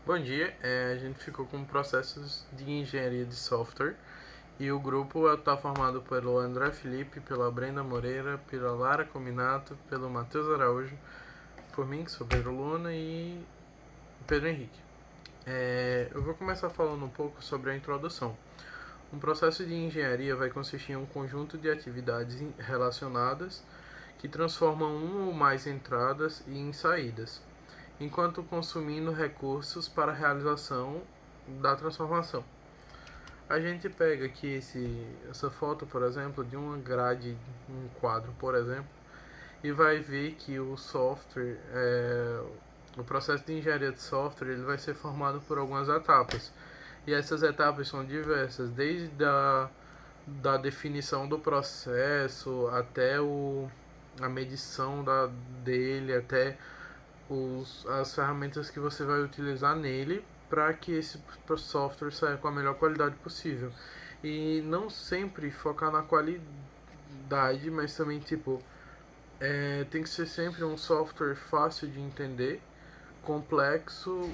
Bom dia, a gente ficou com processos de engenharia de software e o grupo está formado pelo André Felipe, pela Brenda Moreira, pela Lara Cominato, pelo Matheus Araújo, por mim, que sou Pedro Luna, e Pedro Henrique. Eu vou começar falando um pouco sobre a introdução. Um processo de engenharia vai consistir em um conjunto de atividades relacionadas que transformam uma ou mais entradas em saídas, enquanto consumindo recursos para a realização da transformação. A gente pega aqui essa foto, por exemplo, de uma grade, um quadro, por exemplo, e vai ver que o processo de engenharia de software ele vai ser formado por algumas etapas. E essas etapas são diversas, desde da definição do processo até a medição dele, até as ferramentas que você vai utilizar nele para que esse software saia com a melhor qualidade possível. E não sempre focar na qualidade, mas também tem que ser sempre um software fácil de entender, complexo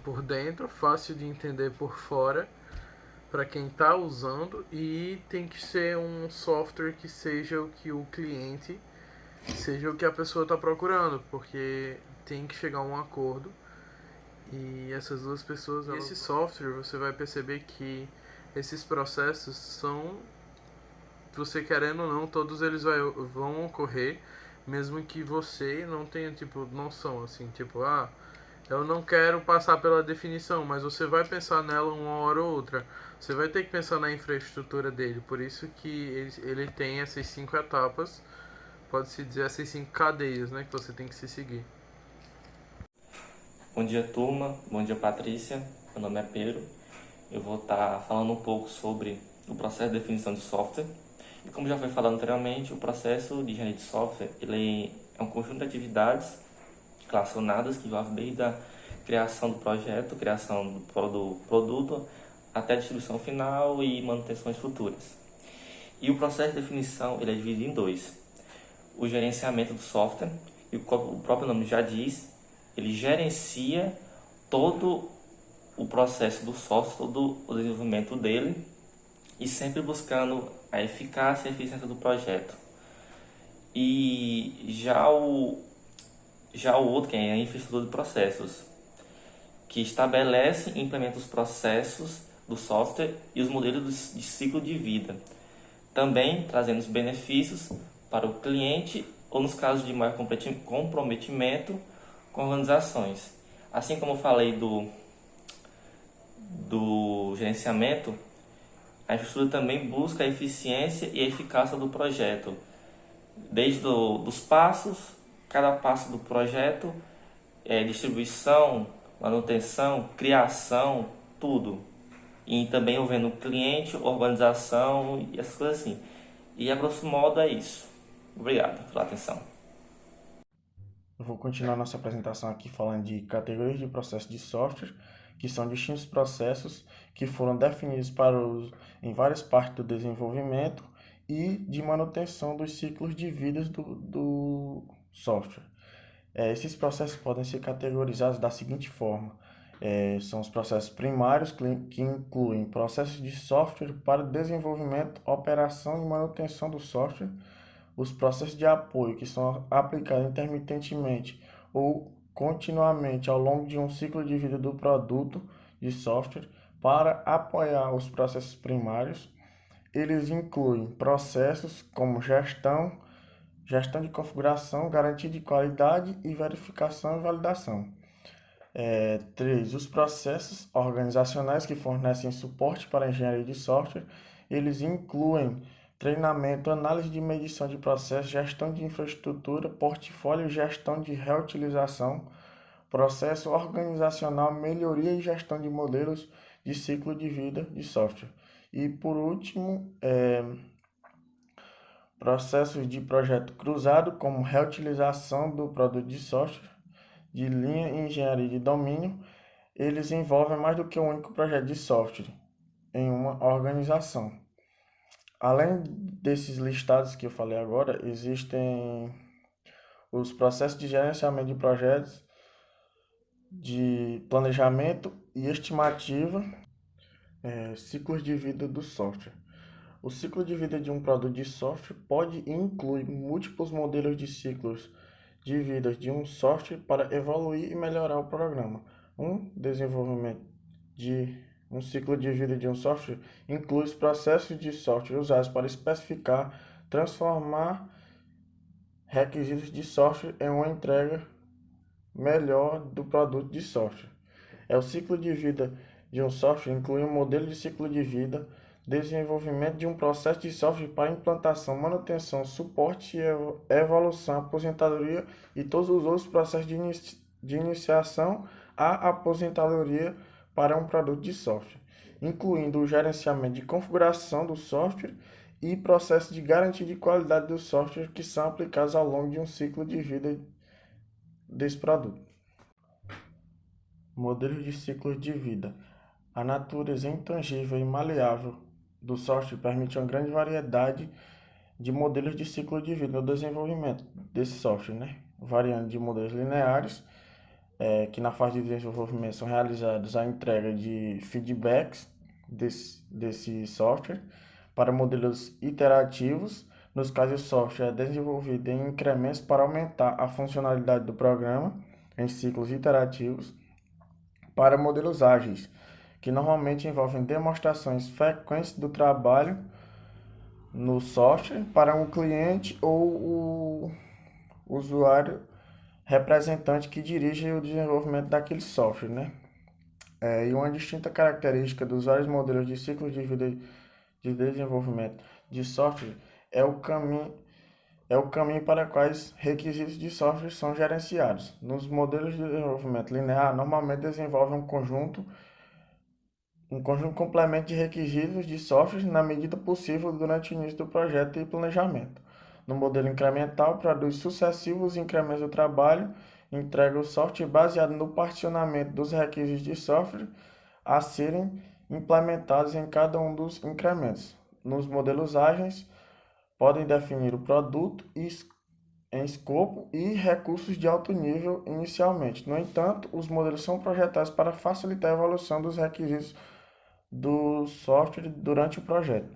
por dentro, fácil de entender por fora para quem está usando, e tem que ser um software que seja o que o cliente, seja o que a pessoa está procurando, porque tem que chegar a um acordo. E essas duas pessoas, esse software, você vai perceber que esses processos são, você querendo ou não, todos eles vão ocorrer, mesmo que você não tenha noção, assim, eu não quero passar pela definição, mas você vai pensar nela uma hora ou outra. Você vai ter que pensar na infraestrutura dele, por isso que ele tem essas 5 etapas, pode-se dizer essas 5 cadeias, né, que você tem que se seguir. Bom dia, turma. Bom dia, Patrícia. Meu nome é Pedro. Eu vou estar falando um pouco sobre o processo de definição de software. E como já foi falado anteriormente, o processo de engenharia de software ele é um conjunto de atividades relacionadas que envolve desde a criação do projeto, criação do produto, até a distribuição final e manutenções futuras. E o processo de definição ele é dividido em dois: o gerenciamento do software, e o próprio nome já diz, ele gerencia todo o processo do software, todo o desenvolvimento dele, e sempre buscando a eficácia e a eficiência do projeto. E já o outro, que é a infraestrutura de processos, que estabelece e implementa os processos do software e os modelos de ciclo de vida, também trazendo os benefícios para o cliente ou nos casos de maior comprometimento com organizações. Assim como eu falei do gerenciamento, a infraestrutura também busca a eficiência e a eficácia do projeto, desde dos passos, cada passo do projeto, distribuição, manutenção, criação, tudo. E também envolvendo o cliente, organização e essas coisas assim. E a grosso modo é isso. Obrigado pela atenção. Eu vou continuar nossa apresentação aqui falando de categorias de processos de software, que são distintos processos que foram definidos para uso em várias partes do desenvolvimento e de manutenção dos ciclos de vida do software. Esses processos podem ser categorizados da seguinte forma: são os processos primários, que incluem processos de software para desenvolvimento, operação e manutenção do software; os processos de apoio, que são aplicados intermitentemente ou continuamente ao longo de um ciclo de vida do produto de software para apoiar os processos primários. Eles incluem processos como gestão de configuração, garantia de qualidade e verificação e validação. 3. Os processos organizacionais que fornecem suporte para a engenharia de software. Eles incluem treinamento, análise de medição de processos, gestão de infraestrutura, portfólio e gestão de reutilização, processo organizacional, melhoria e gestão de modelos de ciclo de vida de software. E por último, processos de projeto cruzado, como reutilização do produto de software, de linha e engenharia de domínio. Eles envolvem mais do que um único projeto de software em uma organização. Além desses listados que eu falei agora, existem os processos de gerenciamento de projetos, de planejamento e estimativa, ciclos de vida do software. O ciclo de vida de um produto de software pode e inclui múltiplos modelos de ciclos de vida de um software para evoluir e melhorar o programa. Um ciclo de vida de um software inclui os processos de software usados para especificar, transformar requisitos de software em uma entrega melhor do produto de software. O ciclo de vida de um software inclui um modelo de ciclo de vida, desenvolvimento de um processo de software para implantação, manutenção, suporte e evolução, aposentadoria e todos os outros processos de iniciação à aposentadoria para um produto de software, incluindo o gerenciamento de configuração do software e processos de garantia de qualidade do software que são aplicados ao longo de um ciclo de vida desse produto. Modelos de ciclos de vida. A natureza intangível e maleável do software permite uma grande variedade de modelos de ciclo de vida no desenvolvimento desse software, variando de modelos lineares, que na fase de desenvolvimento são realizados a entrega de feedbacks desse software, para modelos iterativos, nos quais o software é desenvolvido em incrementos para aumentar a funcionalidade do programa em ciclos iterativos, para modelos ágeis, que normalmente envolvem demonstrações frequentes do trabalho no software para um cliente ou o usuário representante que dirige o desenvolvimento daquele software, E uma distinta característica dos vários modelos de ciclo de vida de desenvolvimento de software é o caminho para quais requisitos de software são gerenciados. Nos modelos de desenvolvimento linear, normalmente desenvolve um conjunto complemento de requisitos de software na medida possível durante o início do projeto e planejamento. No modelo incremental, produz sucessivos incrementos do trabalho, entrega o software baseado no particionamento dos requisitos de software a serem implementados em cada um dos incrementos. Nos modelos ágeis, podem definir o produto em escopo e recursos de alto nível inicialmente. No entanto, os modelos são projetados para facilitar a evolução dos requisitos do software durante o projeto.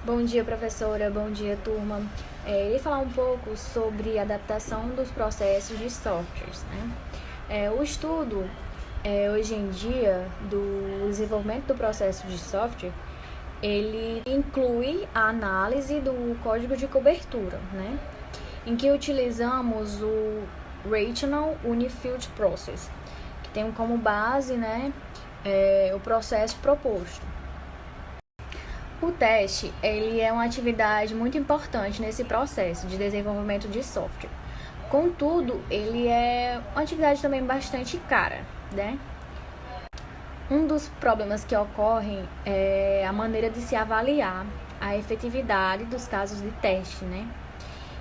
Bom dia, professora. Bom dia, turma. Irei falar um pouco sobre a adaptação dos processos de softwares, O estudo, hoje em dia, do desenvolvimento do processo de software, ele inclui a análise do código de cobertura, em que utilizamos o Rational Unified Process, que tem como base, o processo proposto. O teste, ele é uma atividade muito importante nesse processo de desenvolvimento de software. Contudo, ele é uma atividade também bastante cara, Um dos problemas que ocorrem é a maneira de se avaliar a efetividade dos casos de teste,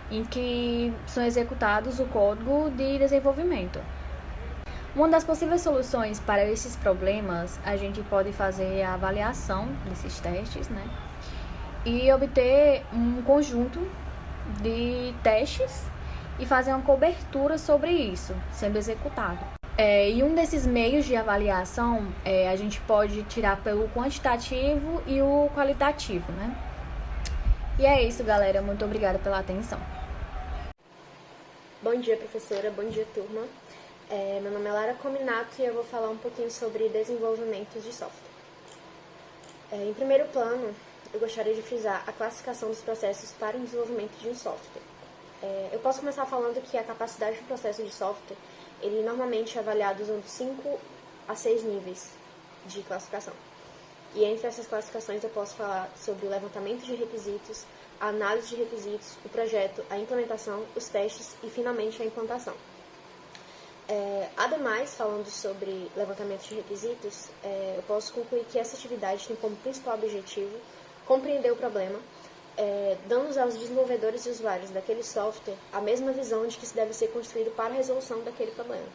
em que são executados o código de desenvolvimento. Uma das possíveis soluções para esses problemas, a gente pode fazer a avaliação desses testes, e obter um conjunto de testes e fazer uma cobertura sobre isso, sendo executado. E um desses meios de avaliação, a gente pode tirar pelo quantitativo e o qualitativo, E é isso, galera. Muito obrigada pela atenção. Bom dia, professora. Bom dia, turma. Meu nome é Lara Cominato e eu vou falar um pouquinho sobre desenvolvimento de software. Em primeiro plano, eu gostaria de frisar a classificação dos processos para o desenvolvimento de um software. Eu posso começar falando que a capacidade do processo de software, ele normalmente é avaliado usando 5 a 6 níveis de classificação. E entre essas classificações eu posso falar sobre o levantamento de requisitos, a análise de requisitos, o projeto, a implementação, os testes e, finalmente, a implantação. Ademais, falando sobre levantamento de requisitos, eu posso concluir que essa atividade tem como principal objetivo compreender o problema, dando aos desenvolvedores e usuários daquele software a mesma visão de que se deve ser construído para a resolução daquele problema.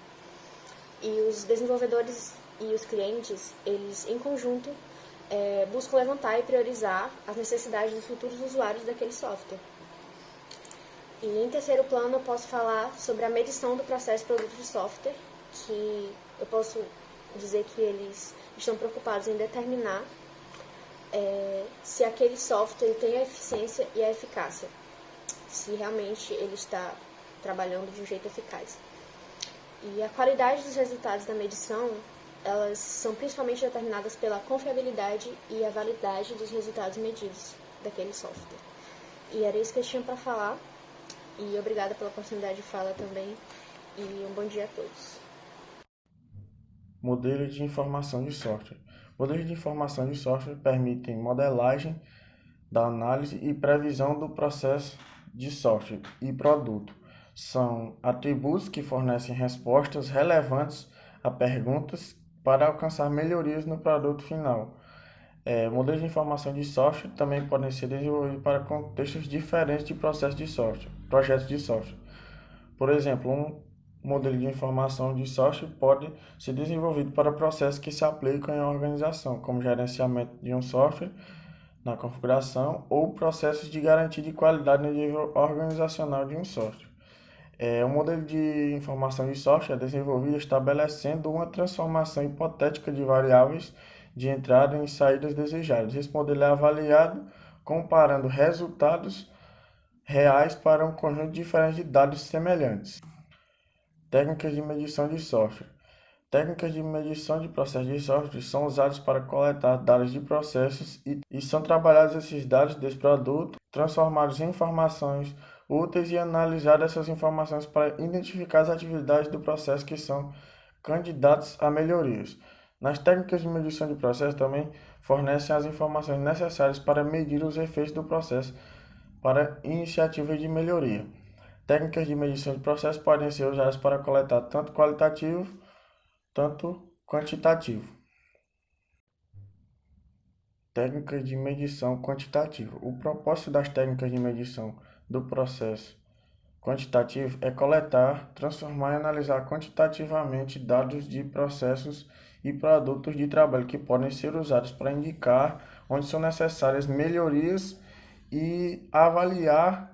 E os desenvolvedores e os clientes, eles em conjunto buscam levantar e priorizar as necessidades dos futuros usuários daquele software. E em terceiro plano eu posso falar sobre a medição do processo de produto de software que eu posso dizer que eles estão preocupados em determinar se aquele software tem a eficiência e a eficácia, se realmente ele está trabalhando de um jeito eficaz. E a qualidade dos resultados da medição, elas são principalmente determinadas pela confiabilidade e a validade dos resultados medidos daquele software. E era isso que eu tinha para falar, e obrigada pela oportunidade de fala também, e um bom dia a todos. Modelos de informação de software. Modelos de informação de software permitem modelagem da análise e previsão do processo de software e produto. São atributos que fornecem respostas relevantes a perguntas para alcançar melhorias no produto final. Modelos de informação de software também podem ser desenvolvidos para contextos diferentes de processos de software, projetos de software. Por exemplo, um modelo de informação de software pode ser desenvolvido para processos que se aplicam em organização, como gerenciamento de um software na configuração ou processos de garantia de qualidade no nível organizacional de um software. Um modelo de informação de software é desenvolvido estabelecendo uma transformação hipotética de variáveis de entrada e saídas desejadas. Esse modelo é avaliado comparando resultados reais para um conjunto diferente de dados semelhantes. Técnicas de medição de software. Técnicas de medição de processos de software são usadas para coletar dados de processos e são trabalhados esses dados desse produto, transformados em informações úteis e analisar essas informações para identificar as atividades do processo que são candidatos a melhorias. Nas técnicas de medição de processo também fornecem as informações necessárias para medir os efeitos do processo para iniciativas de melhoria. Técnicas de medição de processo podem ser usadas para coletar tanto qualitativo, tanto quantitativo. Técnicas de medição quantitativa. O propósito das técnicas de medição do processo quantitativo é coletar, transformar e analisar quantitativamente dados de processos e produtos de trabalho que podem ser usados para indicar onde são necessárias melhorias e avaliar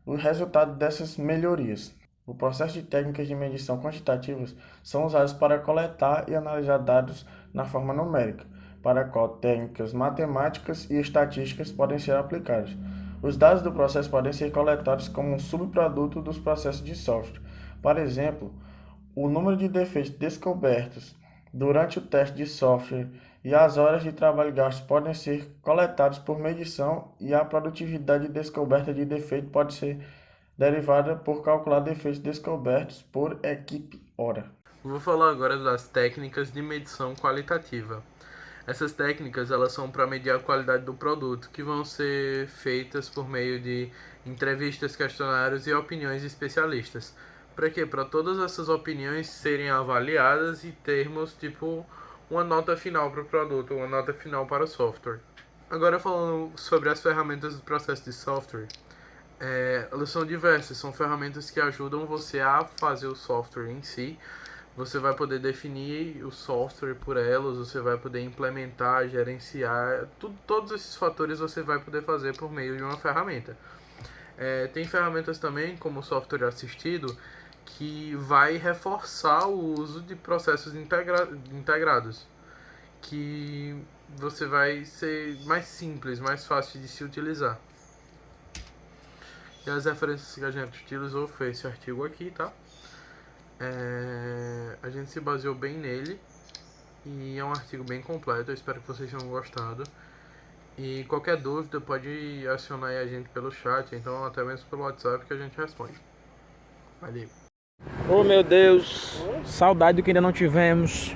o resultado dessas melhorias. O processo de técnicas de medição quantitativas são usadas para coletar e analisar dados na forma numérica, para a qual técnicas matemáticas e estatísticas podem ser aplicadas. Os dados do processo podem ser coletados como um subproduto dos processos de software. Por exemplo, o número de defeitos descobertos durante o teste de software e as horas de trabalho gastas podem ser coletados por medição e a produtividade de descoberta de defeito pode ser derivada por calcular defeitos descobertos por equipe-hora. Vou falar agora das técnicas de medição qualitativa. Essas técnicas elas são para medir a qualidade do produto, que vão ser feitas por meio de entrevistas, questionários e opiniões de especialistas. Para quê? Para todas essas opiniões serem avaliadas e termos tipo uma nota final para o produto, uma nota final para o software. Agora falando sobre as ferramentas do processo de software, elas são diversas, são ferramentas que ajudam você a fazer o software em si. Você vai poder definir o software por elas, você vai poder implementar, gerenciar, todos esses fatores você vai poder fazer por meio de uma ferramenta. Tem ferramentas também, como o software assistido, que vai reforçar o uso de processos integrados, que você vai ser mais simples, mais fácil de se utilizar. E as referências que a gente utilizou foi esse artigo aqui, tá? A gente se baseou bem nele e é um artigo bem completo, eu espero que vocês tenham gostado. E qualquer dúvida pode acionar aí a gente pelo chat, então até mesmo pelo WhatsApp que a gente responde. Valeu! Oh meu Deus, saudade do que ainda não tivemos.